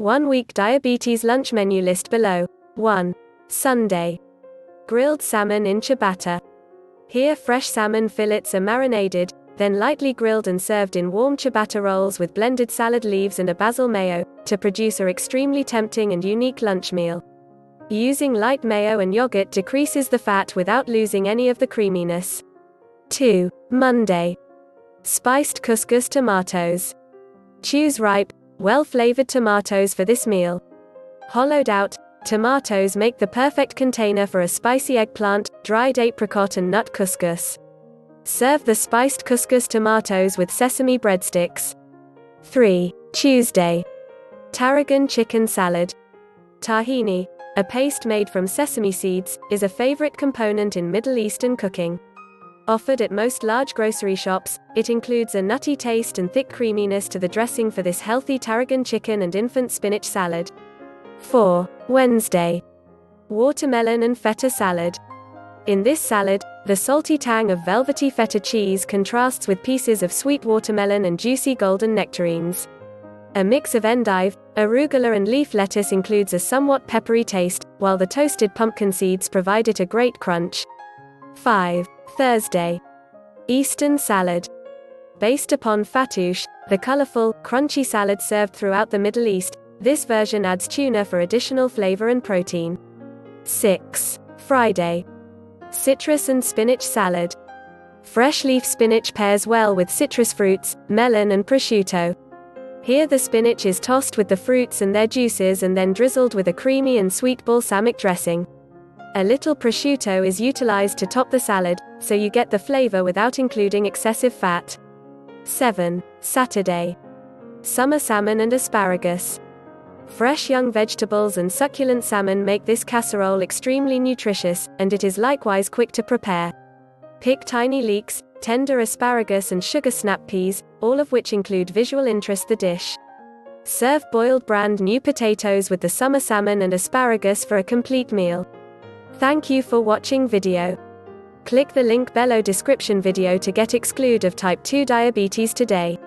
1 week diabetes lunch menu list below. 1. Sunday. Grilled salmon in ciabatta. Here fresh salmon fillets are marinaded, then lightly grilled and served in warm ciabatta rolls with blended salad leaves and a basil mayo, to produce an extremely tempting and unique lunch meal. Using light mayo and yogurt decreases the fat without losing any of the creaminess. 2. Monday. Spiced couscous tomatoes. Choose ripe, well-flavored tomatoes for this meal. Hollowed out tomatoes make the perfect container for a spicy eggplant, dried apricot and nut couscous. Serve the spiced couscous tomatoes with sesame breadsticks. 3. Tuesday. Tarragon chicken salad. Tahini, a paste made from sesame seeds, is a favorite component in Middle Eastern cooking. Offered at most large grocery shops, it includes a nutty taste and thick creaminess to the dressing for this healthy tarragon chicken and infant spinach salad. 4. Wednesday. Watermelon and feta salad. In this salad, the salty tang of velvety feta cheese contrasts with pieces of sweet watermelon and juicy golden nectarines. A mix of endive, arugula and leaf lettuce includes a somewhat peppery taste, while the toasted pumpkin seeds provide it a great crunch. 5. Thursday. Eastern salad. Based upon fattoush, the colorful, crunchy salad served throughout the Middle East, this version adds tuna for additional flavor and protein. 6. Friday. Citrus and spinach salad. Fresh leaf spinach pairs well with citrus fruits, melon and prosciutto. Here the spinach is tossed with the fruits and their juices and then drizzled with a creamy and sweet balsamic dressing. A little prosciutto is utilized to top the salad, so you get the flavor without including excessive fat. 7. Saturday. Summer salmon and asparagus. Fresh young vegetables and succulent salmon make this casserole extremely nutritious, and it is likewise quick to prepare. Pick tiny leeks, tender asparagus and sugar snap peas, all of which include visual interest the dish. Serve boiled brand new potatoes with the summer salmon and asparagus for a complete meal. Thank you for watching video. Click the link below description video to get exclude of type 2 diabetes today.